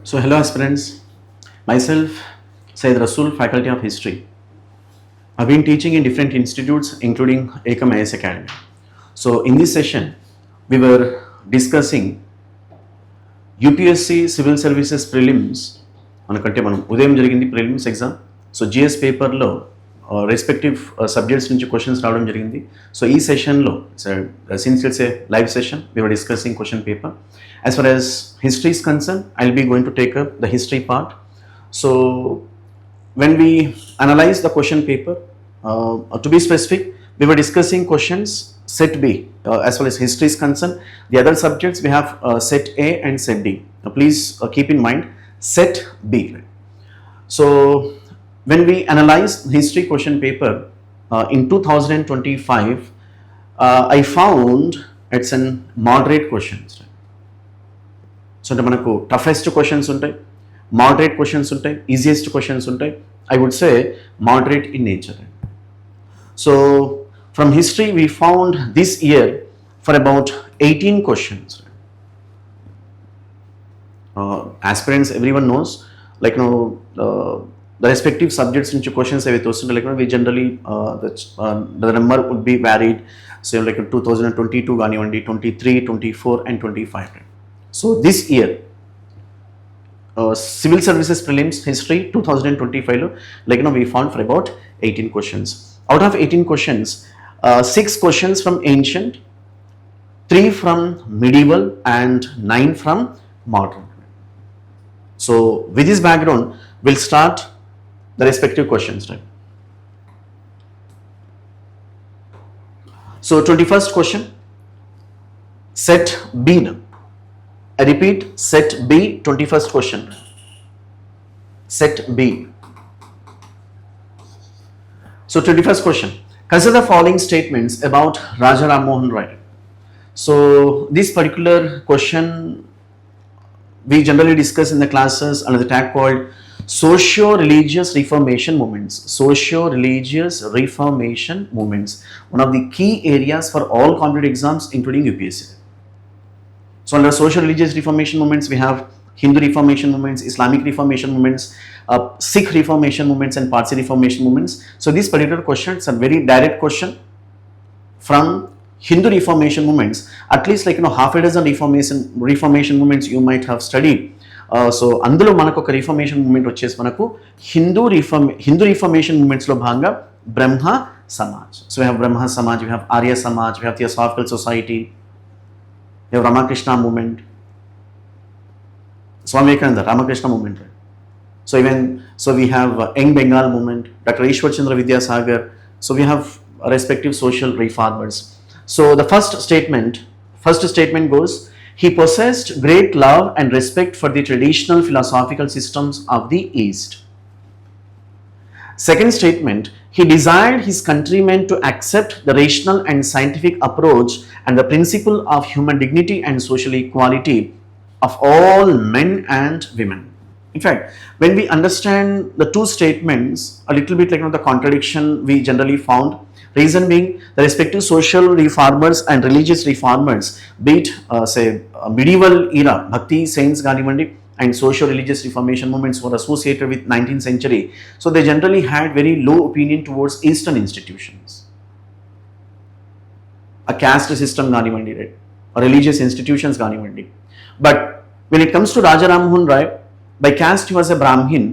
So hello aspirants, myself Said Rasool, Faculty of History. I've been teaching in different institutes including Ekam IS Academy. So in this session, we were discussing UPSC Civil Services Prelims. మనకంటే మనం ఉదయం జరిగింది prelims exam. So GS పేపర్లో respective subjects నుంచి questions రావడం జరిగింది. So ఈ సెషన్లో since it's a live session we were discussing question paper. As far as history is concerned, I'll be going to take up the history part. So when we analyze the question paper, to be specific, we were discussing questions set B as far as history is concerned. The other subjects we have set A and set D. Now please keep in mind set B. So when we analyze history question paper in 2025, I found it's an moderate questions. So అంటే మనకు toughest questions ఉంటాయి, moderate questions ఉంటాయి, easiest questions ఉంటాయి. I would say moderate in nature. So from history we found this year for about 18 questions. Aspirants everyone knows like know the respective subjects into questions ఏవైతే వస్తుంటాయి like we generally the number would be varied, say like 2022 కానివ్వండి, 23, 24 and 25. So this year civil services prelims history 2025 lo like we found for about 18 questions. Out of 18 questions, 6 questions from ancient, 3 from medieval and 9 from modern. So with this background we'll start the respective questions, right? So 21st question, set B. I repeat, set B, 21st question. Set B. So 21st question, consider the following statements about Raja Ram Mohan Roy. So this particular question we generally discuss in the classes under the tag called socio-religious reformation movements. Socio-religious reformation movements, one of the key areas for all competitive exams including UPSC. So under socio-religious reformation movements we have Hindu reformation movements, Islamic reformation movements, Sikh reformation movements and Parsi reformation movements. So this particular question is a very direct question from Hindu reformation movements. At least like half a dozen reformation movements you might have studied. So అందులో మనకు ఒక reformation moment వచ్చేసి మనకు Hindu reformation మూమెంట్స్లో భాగంగా Brahmo Samaj. So we have Brahmo Samaj, we have Arya Samaj, we have theosophical society, we have Ramakrishna movement, Swami Vivekananda Ramakrishna movement. So we have Young Bengal movement, Dr. Ishwar Chandra Vidyasagar. So we have respective social reformers. So the first statement goes, he possessed great love and respect for the traditional philosophical systems of the East. Second statement, he desired his countrymen to accept the rational and scientific approach and the principle of human dignity and social equality of all men and women. In fact, when we understand the two statements, a little bit like the contradiction we generally found. Reason being, the respective social reformers and religious reformers, be it say medieval era bhakti saints ganivandi and socio-religious reformation movements were associated with 19th century. So they generally had very low opinion towards Eastern institutions, a caste system ganivandi, right, or religious institutions ganivandi. But when it comes to Raja Ram Mohan Roy, by caste he was a Brahmin.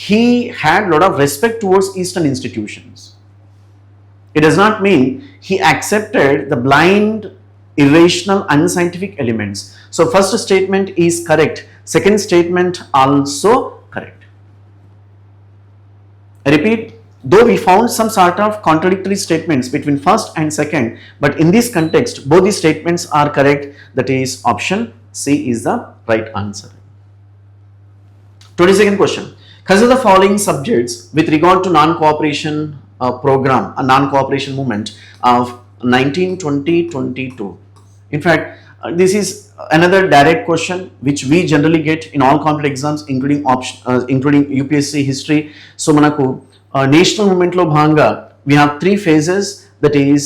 He had a lot of respect towards Eastern institutions. It does not mean he accepted the blind, irrational, unscientific elements. So first statement is correct. Second statement also correct. I repeat, though we found some sort of contradictory statements between first and second, but in this context, both these statements are correct. That is option C is the right answer. 22nd question. Consider the following subjects with regard to non-cooperation program, a non-cooperation movement of 1920-22. In fact, this is another direct question which we generally get in all competitive exams including UPSC history. So manaku national movement lo bhanga we have 3 phases, that is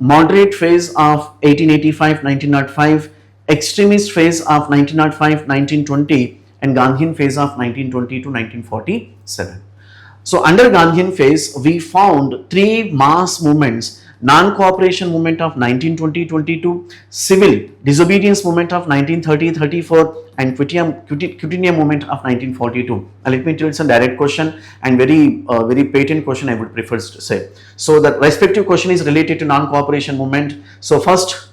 moderate phase of 1885-1905, extremist phase of 1905-1920 and Gandhian phase of 1920 to 1947. So under Gandhian phase, we found three mass movements: non-cooperation movement of 1920-22, civil disobedience movement of 1930-34, and Quitinium movement of 1942. Let me tell you, it's a direct question and very patent question, I would prefer to say. So the respective question is related to non-cooperation movement. So first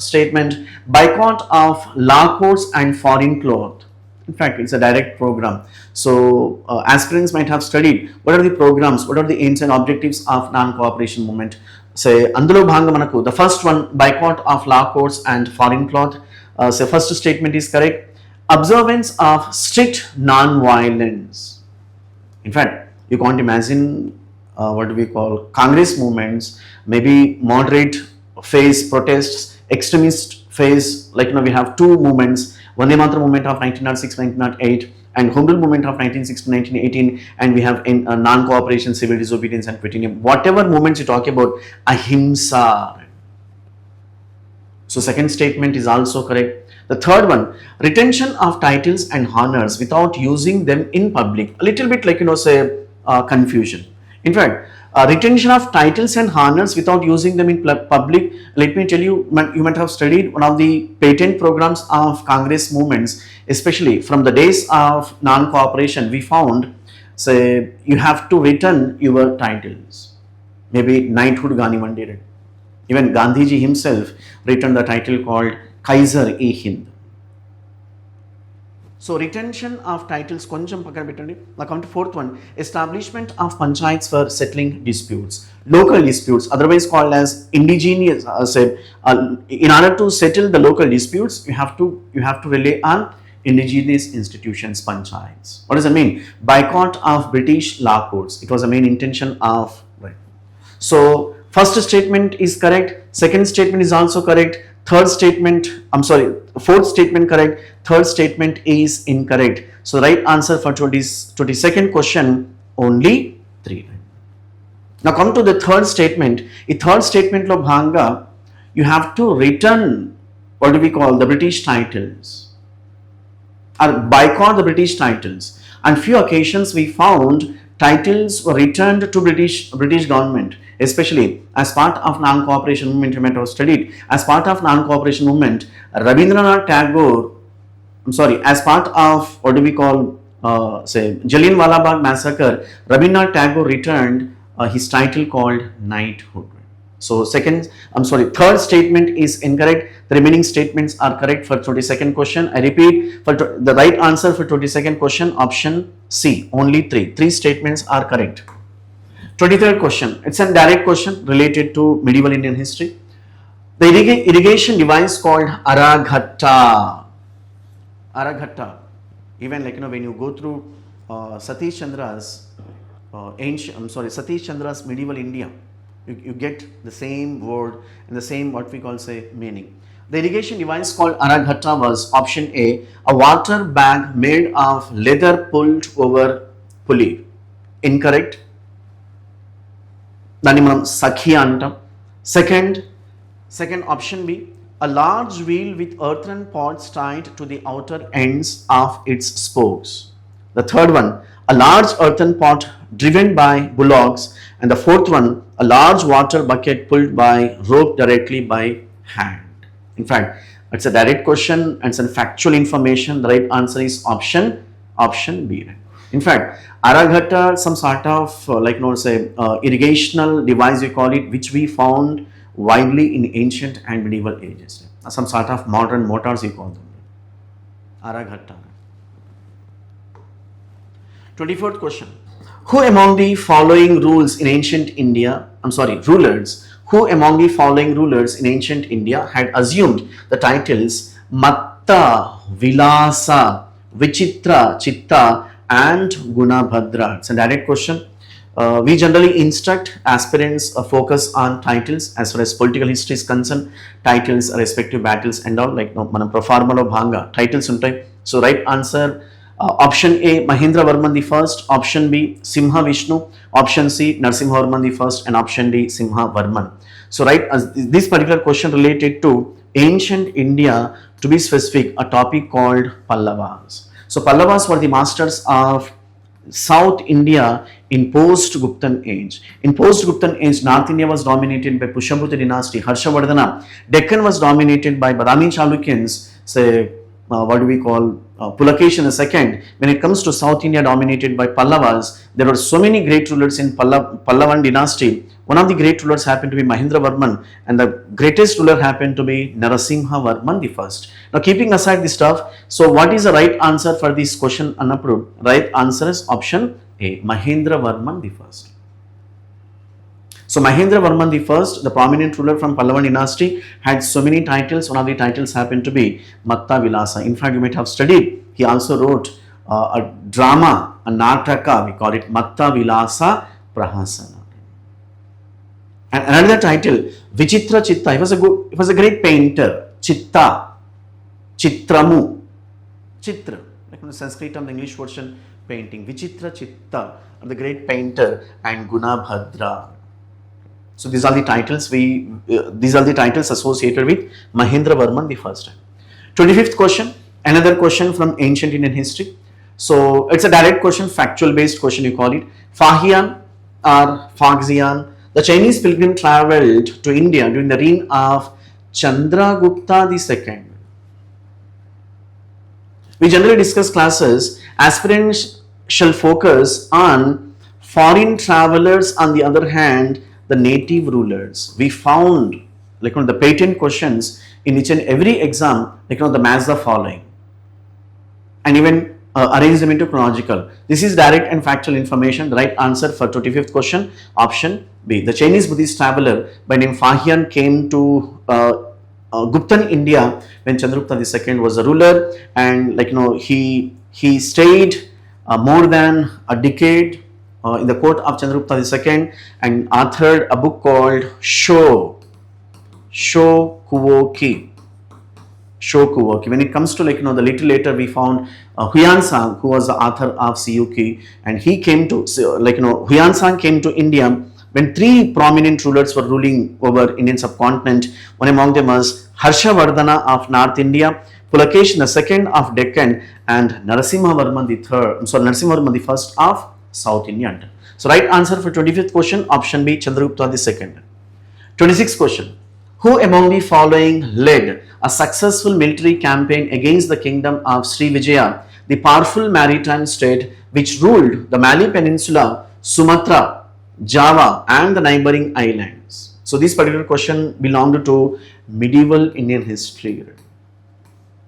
statement: boycott of law courts and foreign cloth. In fact, it's a direct program. So aspirants might have studied what are the programs, what are the aims and objectives of non-cooperation movement. Say Andulo Bhanga Manaku, the first one, boycott of law courts and foreign cloth. So first statement is correct. Observance of strict non-violence. In fact, you can't imagine what do we call Congress movements, maybe moderate phase protests, extremist phase, like we have two movements, Vande Mataram movement of 1906-1908 and Home Rule movement of 1916-1918, and we have in non-cooperation, civil disobedience and Quitinium. Whatever movements you talk about, ahimsa. So second statement is also correct. The third one, retention of titles and honors without using them in public. A little bit like confusion. In fact, retention of titles and honors without using them in public. Let me tell you, you might have studied one of the patent programs of Congress movements, especially from the days of non-cooperation. We found, say, you have to return your titles. Maybe knighthood Gandhi did it. Even Gandhiji himself returned the title called Kaiser-e-Hind. So retention of titles, koncham pakkan pettandi. Now come to fourth one, establishment of panchayats for settling disputes, local disputes, otherwise called as indigenous. In order to settle the local disputes, you have to rely on indigenous institutions, panchayats. What does that mean? Boycott of British law courts. It was the main intention of. Right. So first statement is correct. Second statement is also correct. Fourth statement correct. Third statement is incorrect. So right answer for 22nd question, only 3. Now come to the third statement. In third statement lo bhanga, you have to return, what do we call, the British titles, or boycott the British titles. On few occasions we found titles were returned to British government, especially as part of non-cooperation movement. You might have studied, as part of non-cooperation movement, Rabindranath Tagore, as part of what do we call, Jallianwala Bagh massacre, Rabindranath Tagore returned his title called knighthood. So third statement is incorrect. The remaining statements are correct for 22nd question. I repeat, for the right answer for 22nd question, option C, only 3. 3 statements are correct. 23rd question, it's a direct question related to medieval Indian history. The irrigation device called Araghatta. Even when you go through Satish Chandra's medieval India, you get the same word and the same what we call meaning. The irrigation device called Araghatta was option A, a water bag made of leather pulled over pulley. Incorrect. Dani manam sakhi antam. Second option B, a large wheel with earthen pots tied to the outer ends of its spokes. The third one, a large earthen pot driven by bullocks. And the fourth one, a large water bucket pulled by rope directly by hand. In fact, it's a direct question and some factual information. The right answer is option B. In fact, Araghatta, some sort of irrigational device we call it, which we found widely in ancient and medieval ages. Some sort of modern mortars we call them. Araghatta. 24th question. Who among the following rulers in ancient India had assumed the titles Matta, Vilasa, Vichitra, Chitta and Gunabhadra? It's a direct question. We generally instruct aspirants focus on titles as far as political history is concerned, titles, respective battles and all, like manam proforma lo bhanga titles untai. So right answer, option A, Mahendra Varman the first, option B, Simha Vishnu, option C, Narsimha Varman the first, and option D, Simha Varman. So right, this particular question related to ancient India, to be specific, a topic called Pallavas. So Pallavas were the masters of South India in post-Guptan age. In post-Guptan age, North India was dominated by Pushyabhuta dynasty, Harshavardhana. Deccan was dominated by Badami Chalukyans, say, what do we call, Pulakesh II. When it comes to South India dominated by Pallavas, there were so many great rulers in Pallavan dynasty. One of the great rulers happened to be Mahendra Varman, and the greatest ruler happened to be Narasimha Varman the first. Now, keeping aside this stuff, so what is the right answer for this question unapproved? Right answer is option A, Mahendra Varman the first. So Mahendra Varman the first, the prominent ruler from Pallavan dynasty, had so many titles. One of the titles happened to be Matta Vilasa. In fact, you might have studied, he also wrote a drama, a Nataka, we call it Matta Vilasa Prahasana. And another title, Vichitra Chitta. He was a great painter. Chitta, Chitramu, Chitra, like in the Sanskrit and the English version, painting. Vichitra Chitta, the great painter, and Gunabhadra. So these are the titles associated with Mahendra Varman the first. 25th question, another question from ancient Indian history. So it's a direct question, factual based question you call it. Fahian or Faxian, the Chinese pilgrim travelled to India during the reign of Chandragupta II. We generally discuss classes, aspirants shall focus on foreign travelers, on the other hand, the native rulers. We found like the patent questions in each and every exam, like the match the following, and even arrange them into chronological. This is direct and factual information. The right answer for 25th question, option B. The Chinese Buddhist traveler by name Fahian came to Guptan India when Chandragupta II was the ruler, and he stayed more than a decade in the court of Chandragupta II and authored a book called Shokuwoki. When it comes to the little later, we found Huyansang, who was the author of Siyuki, and he came to Huyansang came to India when three prominent rulers were ruling over Indian subcontinent. One among them was Harshavardhana of North India, Pulakesh II of Deccan, and Narasimha Varman the first of South India. So right answer for 25th question, option B, Chandragupta II. 26th question. Who among the following led a successful military campaign against the kingdom of Srivijaya, the powerful maritime state which ruled the Malay Peninsula, Sumatra, Java and the neighboring islands? So this particular question belonged to medieval Indian history,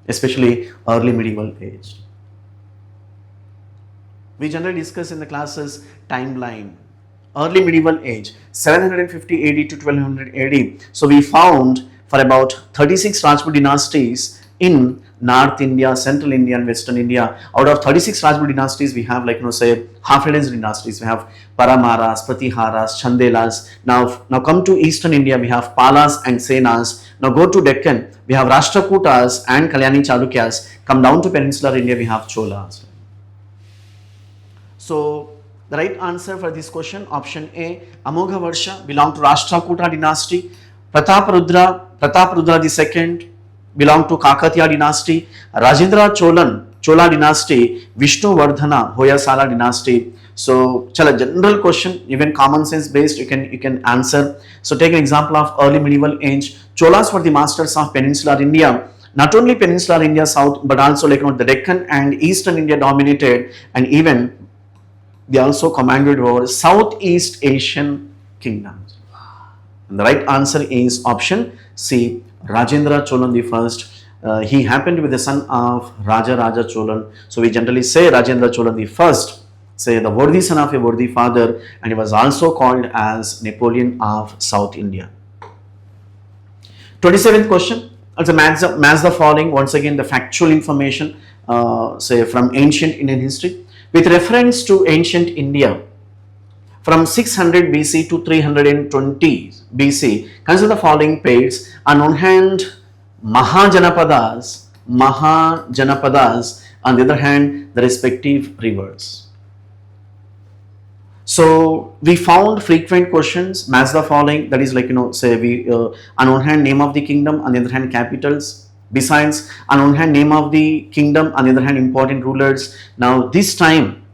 especially early medieval age. We generally discuss in the classes timeline. Early medieval age, 750 AD to 1200 AD. So we found for about 36 Rajput dynasties in North India, Central India and Western India. Out of 36 Rajput dynasties, we have half-Hellenic dynasties. We have Paramaras, Pratiharas, Chandelas. Now come to Eastern India, we have Palas and Senas. Now go to Deccan, we have Rashtrakutas and Kalyani Chalukyas. Come down to Peninsular India, we have Cholas. So the right answer for this question, option A, Amogha Varsha, belong to Rashtrakuta dynasty. Prataparudra II belong to Kakatiya dynasty. Rajendra Chola dynasty. Vishnu Vardhana, Hoysala dynasty. So, chala general question, even common sense based, you can answer. So, take an example of early medieval age. Cholas were the masters of Peninsular India. Not only Peninsular India South, but also the Deccan and Eastern India dominated, and even they also commanded over Southeast Asian kingdoms. And the right answer is option C, Rajendra Cholan the first. He happened to be the son of Raja Cholan. So we generally say Rajendra Cholan the first, say the worthy son of a worthy father, and he was also called as Napoleon of South India. 27th question. Also match the following. Once again, the factual information, say from ancient Indian history. With reference to ancient India, from 600 BC to 320 BC, consider the following pairs. On one hand, Mahajanapadas, on the other hand, the respective rivers. So we found frequent questions, match the following, that is say on one hand name of the kingdom, on the other hand capitals. Besides, on one hand, name of the kingdom, on the other hand, important rulers. Now, this time,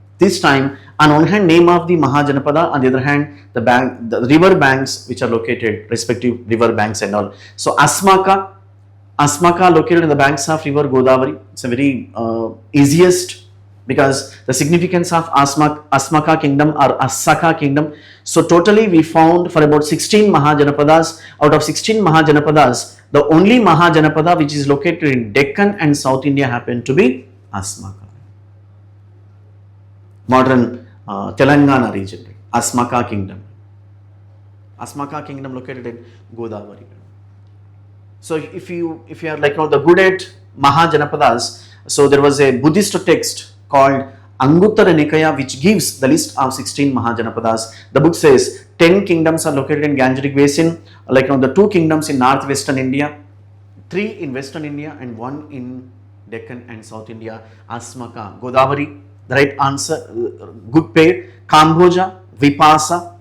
on one hand, name of the Mahajanapada, on the other hand, the river banks which are located, respective river banks and all. So, Asmaka located in the banks of river Godavari. It's a very easiest, because the significance of Asmaka kingdom or Asaka kingdom. So totally we found for about 16 Mahajanapadas. Out of 16 Mahajanapadas, the only Mahajanapada which is located in Deccan and South India happened to be Asmaka. Modern Telangana region, Asmaka kingdom. Asmaka kingdom located in Godavari. So if you are like the good at Mahajanapadas, so there was a Buddhist text called Anguttara Nikaya which gives the list of 16 Mahajanapadas. The book says 10 kingdoms are located in Gangetic Basin, like the 2 kingdoms in northwestern India, 3 in western India and 1 in Deccan and South India. Asmaka, Godavari, the right answer, good pair. Kamboja, Vipasa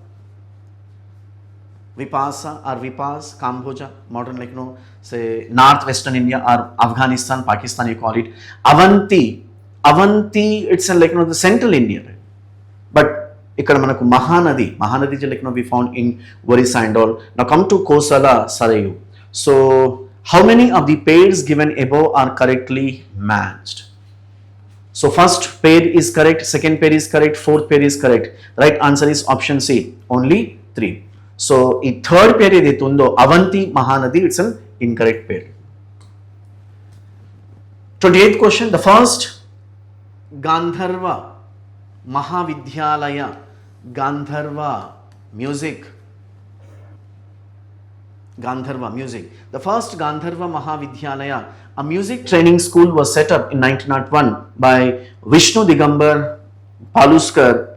or Vipas, Kamboja, modern say northwestern India or Afghanistan, Pakistan you call it. Avanti, it's the central India, right? But ikkada manaku Mahanadi we found in Orissa and all. Now come to Kosala, Sarayu. So how many of the pairs given above are correctly matched? So first pair is correct, second pair is correct, fourth pair is correct. Right answer is option C, only 3. So in third pair edaitundo Avanti Mahanadi, it's an incorrect pair. 28th question, the first Gandharva Mahavidyalaya, Gandharva music. The first Gandharva Mahavidyalaya, a music training school, was set up in 1901 by Vishnu Digambar Paluskar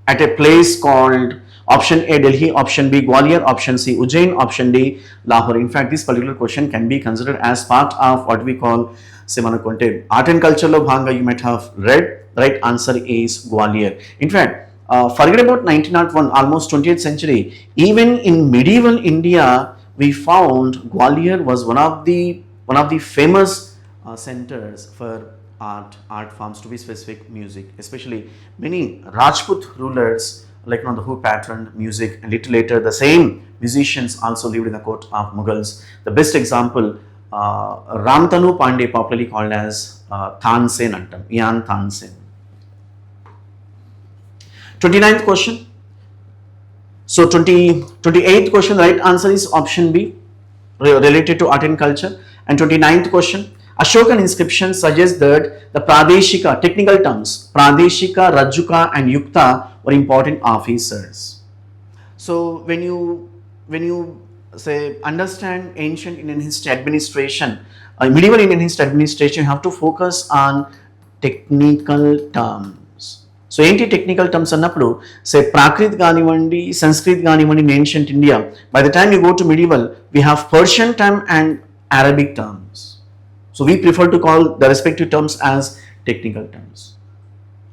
at a place called option A Delhi, option B Gwalior, option C Ujjain, option D Lahore. In fact, this particular question can be considered as part of what we call art and culture lo bhanga. You might have read. The right answer is Gwalior. In fact, forget about 1901, almost 20th century. Even in medieval India, we found Gwalior was one of the famous centers for art forms, to be specific, music. Especially many Rajput rulers, who patterned music, and little later the same musicians also lived in the court of Mughals. The best example, Ramtanu Pandey, popularly called as Tansen Antam, Ian Tansen. 29th question. So 28th question, the right answer is option B, related to art and culture. And 29th question, Ashokan inscription suggests that the Pradeshika, technical terms, Pradeshika, Rajuka and Yukta were important officers. So when you say understand ancient Indian history administration, medieval Indian history administration, you have to focus on technical terms. So enti technical terms annappudu, say Prakrit ganivandi, Sanskrit ganivandi in ancient India. By the time you go to medieval, we have Persian term and Arabic terms. So we prefer to call the respective terms as technical terms.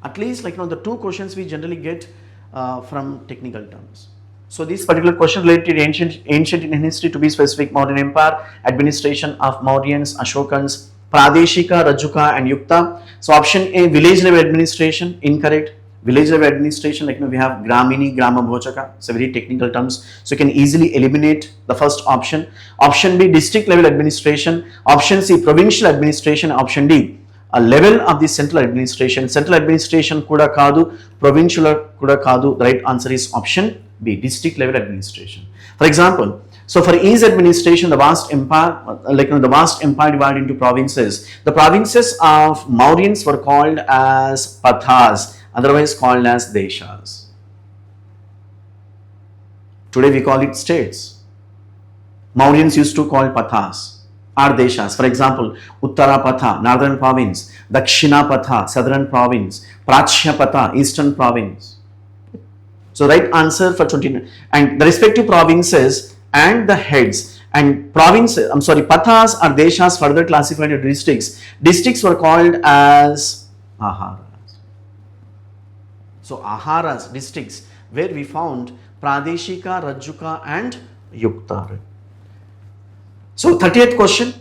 At least the 2 questions we generally get from technical terms. So this particular question related to ancient Indian history, to be specific, Mauryan Empire, administration of Mauryans, Ashokans, Pradeshika, Rajuka and Yukta. So option A, village level administration, incorrect. Village level administration, we have Gramini, Grama Bhojaka, it's a very technical terms. So you can easily eliminate the first option. Option B, district level administration. Option C, provincial administration. Option D, a level of the central administration. Central administration kuda kadu, provincial kuda kadu. The right answer is option B, district level administration. For example, so for ease administration, the vast empire, the vast empire divided into provinces. The provinces of Mauryans were called as pathas, otherwise called as deshas. Today we call it states. Mauryans used to call pathas or deshas. For example, Uttara Patha, northern province; Dakshina Patha, southern province; Prachya Patha, eastern province. So right answer for 29, and the respective provinces and the heads and provinces, pathas or deshas further classified into districts. Districts were called as aharas. So aharas, districts, where we found Pradeshika, Rajuka and Yukta. So 30th question,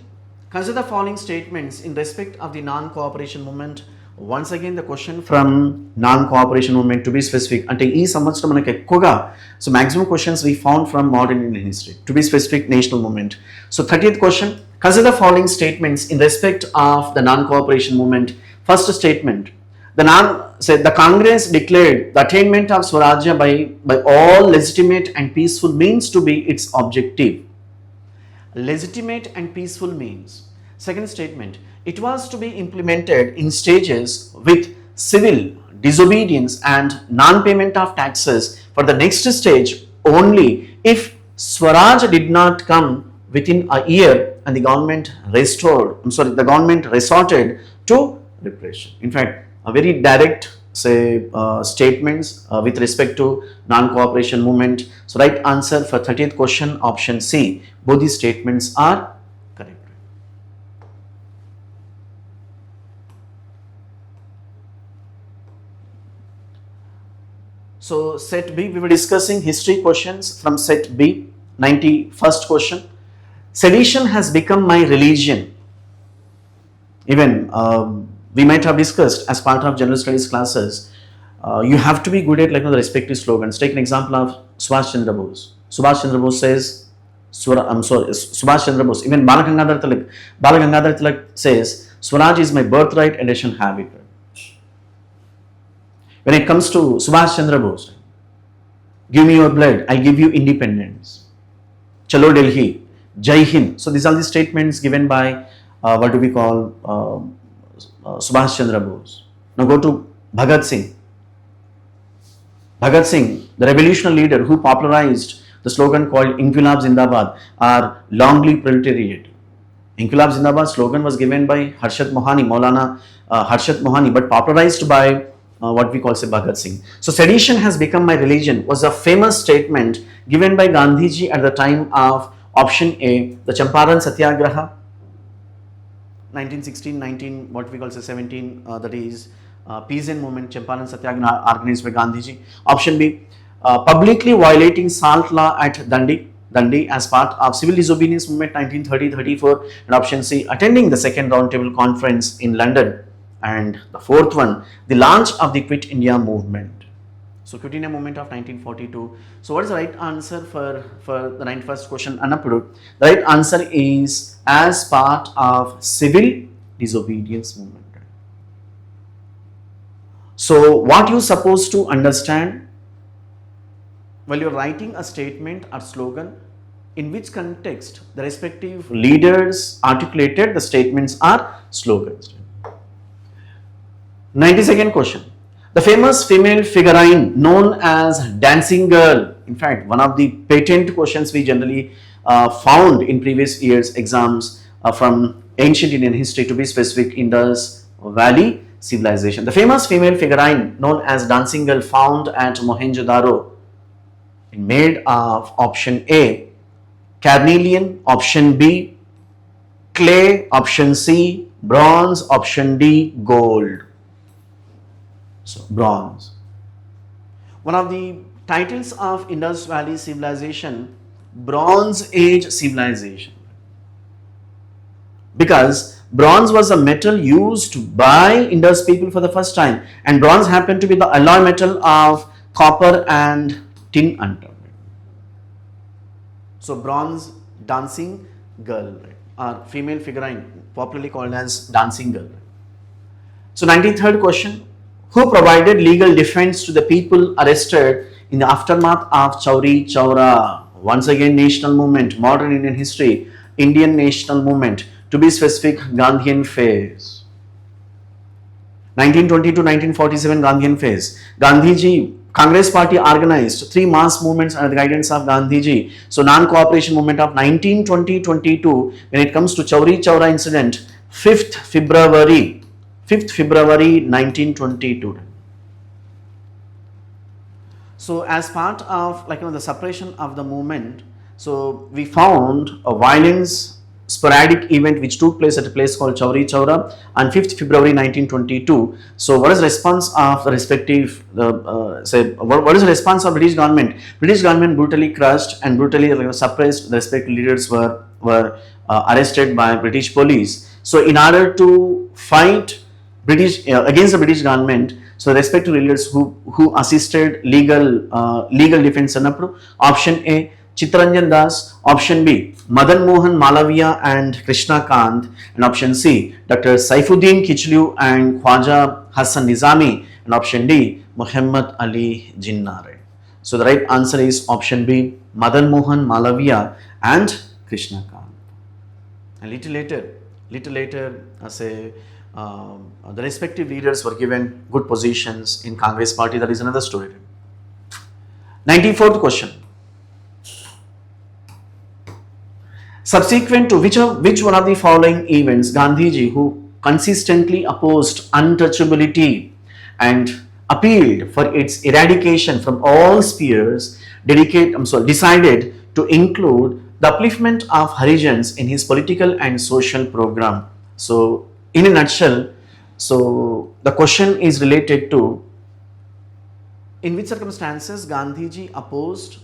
Consider the following statements in respect of the non-cooperation movement. Once again the question from non-cooperation movement to be specific. అంటే ఈ సంవత్సరం మనకు ఎక్కువగా so maximum questions we found from modern Indian history. To be specific, national movement. So 30th question. Consider the following statements in respect of the non-cooperation movement. First statement. The Congress declared the attainment of Swarajya by all legitimate and peaceful means to be its objective. Legitimate and peaceful means. Second statement, it was to be implemented in stages with civil disobedience and non-payment of taxes for the next stage only if Swaraj did not come within a year and the government resorted to repression. In fact, a very direct statements with respect to non-cooperation movement. So right answer for 30th question, option C. Both these statements are correct. So set B, we were discussing history questions from set B. 91st question. Sedition has become my religion. Even we might have discussed as part of general studies classes, you have to be good at the respective slogans. Take an example of Subhash Chandra Bose. Subhash Chandra Bose says, Subhash Chandra Bose, even Balagangadhar Tilak says, Swaraj is my birthright and I shall have it. When it comes to Subhash Chandra Bose, give me your blood, I'll give you independence. Chalo Delhi, Jai Hind. So these are the statements given by what do we call Subhash Chandra Bose. Now go to Bhagat Singh. Bhagat Singh, the revolutionary leader who popularized the slogan called Inquilab Zindabad or Longly Proletariat. Inquilab Zindabad slogan was given by Harshat Mohani, Maulana Harshat Mohani, but popularized by what we call Bhagat Singh. So sedition has become my religion was a famous statement given by Gandhiji at the time of option A, the Champaran Satyagraha. 1916, what we call 17, that is peasant movement, Champaran Satyagraha organized by Gandhiji. Option B, publicly violating salt law at Dandi as part of civil disobedience movement 1930-34. And option C, attending the second roundtable conference in London. And the fourth one, the launch of the Quit India movement. So Quit India movement of 1942. So what is the right answer for the 91st question? Annapudu. The right answer is as part of civil disobedience movement. So what you supposed to understand while you're writing a statement or slogan, in which context the respective leaders articulated the statements or slogans. 92nd question. The famous female figurine known as Dancing Girl. In fact, one of the patent questions we generally found in previous years' exams from ancient Indian history, to be specific, Indus Valley civilization. The famous female figurine known as Dancing Girl found at Mohenjo-daro made of option A, carnelian, option B, clay, option C, bronze, option D, gold. So bronze. One of the titles of Indus Valley civilization, Bronze Age civilization, because bronze was a metal used by Indus people for the first time, and bronze happened to be the alloy metal of copper and tin and tin. So bronze dancing girl, or female figurine, popularly called as dancing girl. So 93rd question. Who provided legal defense to the people arrested in the aftermath of Chauri Chaura? Once again, national movement, modern Indian history, Indian national movement, to be specific, Gandhian phase. 1920 to 1947 Gandhian phase. Gandhiji, Congress party organized 3 mass movements under the guidance of Gandhiji. So non-cooperation movement of 1920-22, when it comes to Chauri Chaura incident, 5th February 1922. So as part of the suppression of the movement, so we found a violence sporadic event which took place at a place called Chauri Chaura on 5th February 1922. So what is the response of the respective, what is the response of British government? British government brutally crushed and brutally suppressed the respective leaders were were arrested by British police. So in order to fight against the British government, so respective leaders who assisted legal defense annappudu, option A Chittaranjan Das, option B Madan Mohan Malaviya and Krishna Kant, and option C Dr. Saifuddin Kichlu and Khwaja Hassan Nizami, and option D Muhammad Ali Jinnah. So the right answer is option B Madan Mohan Malaviya and Krishna Kant. And little later, the respective leaders were given good positions in Congress party. That is another story. 94th question. Subsequent to which one of the following events Gandhiji, who consistently opposed untouchability and appealed for its eradication from all spheres, decided to include the upliftment of Harijans in his political and social program? So in a nutshell, so the question is related to in which circumstances Gandhiji opposed,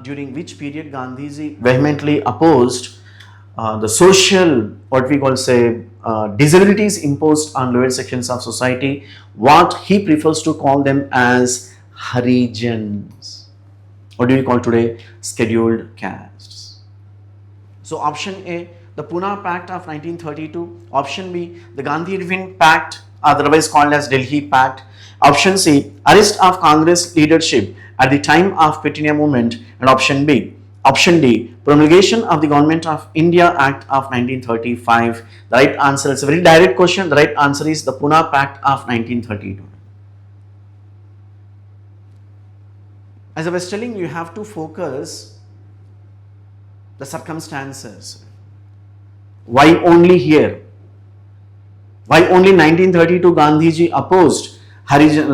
during which period Gandhiji vehemently opposed the social, what we call disabilities imposed on lower sections of society, what he prefers to call them as Harijans. What do we call today? Scheduled castes. So option A, the Pune Pact of 1932. Option B, the Gandhi-Irvine Pact, otherwise called as Delhi Pact. Option C, arrest of Congress leadership at the time of Quit India movement. And option D, promulgation of the Government of India Act of 1935. The right answer, it's a very direct question. The right answer is the Pune Pact of 1932. As I was telling you, have to focus the circumstances. Why only here? Why only 1932 Gandhiji opposed Harijan,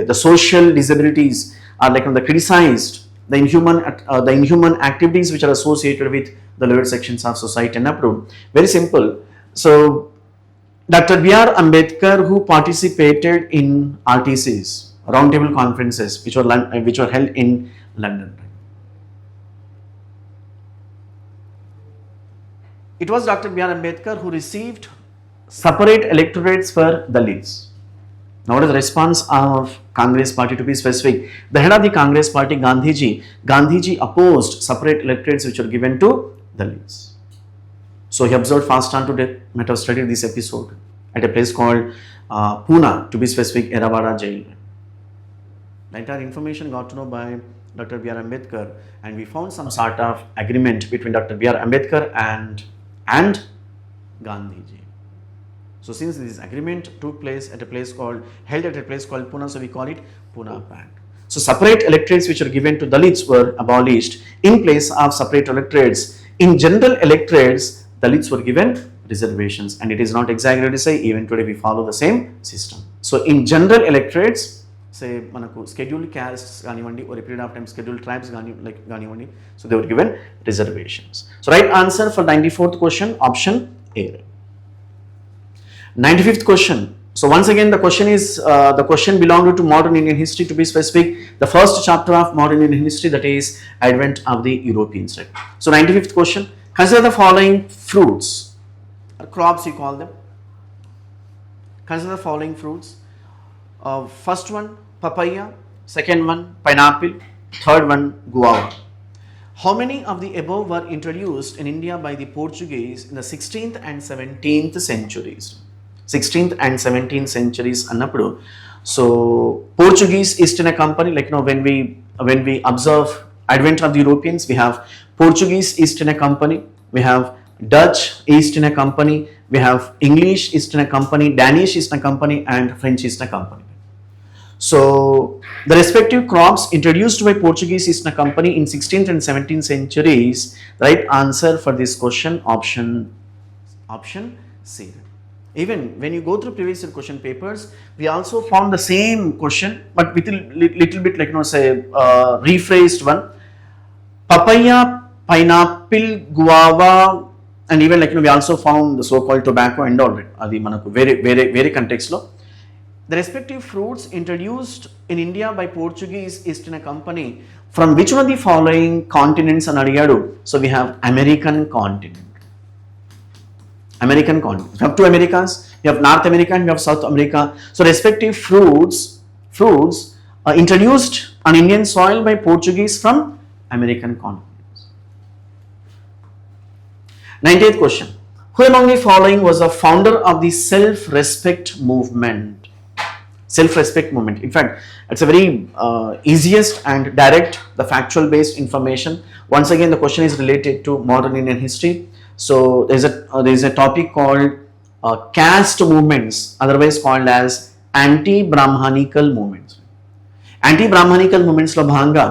the social disabilities are the criticized, the inhuman activities which are associated with the lower sections of society and approved. Very simple. So Dr. B.R. Ambedkar, who participated in RTCs, roundtable conferences, which were held in London. It was Dr. B.R. Ambedkar who received separate electorates for Dalits. Now, what is the response of Congress party? To be specific, the head of the Congress party, Gandhiji opposed separate electorates which were given to Dalits. So he observed fast on to death. Might have studied this episode at a place called Pune, to be specific, Eravada jail. The entire information got to know by Dr. B.R. Ambedkar, and we found some sort of agreement between Dr. B.R. Ambedkar and Gandhiji. So since this agreement took place held at a place called Pune, so we call it Pune Pact. So separate electorates which were given to Dalits were abolished in place of separate electorates. In general electorates, Dalits were given reservations, and it is not exaggerated to say even today we follow the same system. So in general electorates, say manaku scheduled castes ganivandi or a period of time scheduled tribes ganivandi, so they were given reservations. So right answer for 94th question, option A. 95th question. So once again the question is the question belonged to modern Indian history, to be specific, the first chapter of modern Indian history, that is advent of the Europeans. Right? So 95th question, consider the following fruits or crops, you call them. Consider the following fruits. First one papaya, second one pineapple, third one guava. How many of the above were introduced in India by the Portuguese in the 16th and 17th centuries? 16th and 17th centuries annappudu. So Portuguese East India Company, when we observe advent of the Europeans, we have Portuguese East India Company, we have Dutch East India Company, we have English East India Company, Danish East India Company, and French East India Company. So the respective crops introduced by Portuguese East India Company in 16th and 17th centuries, the right answer for this question, option C. Even when you go through previous year question papers, we also found the same question, but with a little bit rephrased one. Papaya, pineapple, guava, and even we also found the so-called tobacco and all. Adi manaku very context lo. The respective fruits introduced in India by Portuguese East India Company From which one of the following continents అని అడిగాడు. So we have American continent. American continent. We have two Americas. We have North America and we have South America. So respective fruits introduced on Indian soil by Portuguese from American continent. 90th question. Who among the following was the founder of the self-respect movement? Self-respect movement. In fact, it's a very easiest and direct, the factual based information. Once again, the question is related to modern Indian history. So there is a topic called caste movements, otherwise called as anti-Brahmanical movements. Anti-Brahmanical movements lo bhanga,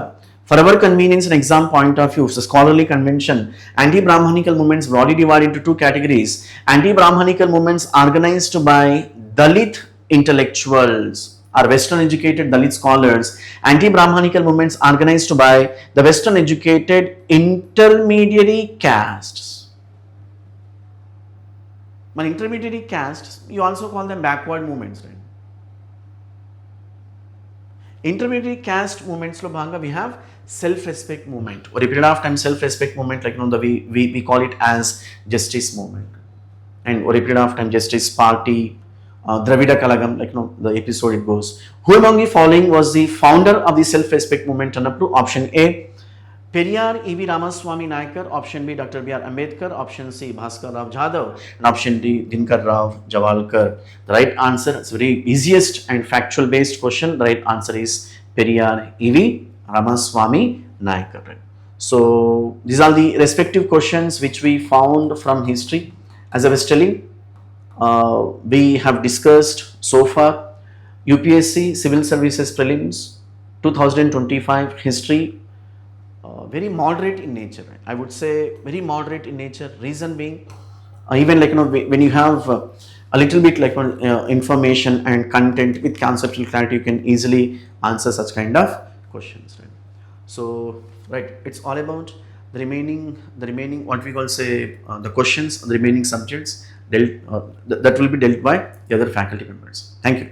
for our convenience and exam point of view, so scholarly convention, anti-Brahmanical movements broadly divided into two categories. Anti-Brahmanical movements organized by Dalit intellectuals or Western educated Dalit scholars. Anti-Brahmanical movements organized by the Western educated intermediary castes. But intermediary castes, you also call them backward movements, right? Intermediary caste movements lo bhanga we have self-respect movement. Over a period of time, self-respect movement, like we call it as justice movement. And over a period of time, justice party, Dravida Kalagam, like the episode it goes. Who among the following was the founder of the self-respect movement? Option A, Periyar E.V. Ramaswamy Naikar. Option B, Dr. B.R. Ambedkar. Option C, Bhaskar Rao Jadhav. And option D, Dinkar Rao Javalkar. The right answer, it's very easiest and factual based question. The right answer is Periyar E.V. Ramaswamy Naikar. So these are the respective questions which we found from history. As I was telling, we have discussed so far UPSC Civil Services Prelims 2025 history. Very moderate in nature. I would say very moderate in nature. Reason being, even like when you have a little bit like information and content with conceptual clarity, you can easily answer such kind of questions. Right? So right, it's all about the remaining what we call say the questions, the remaining subjects that will be dealt by the other faculty members. Thank you.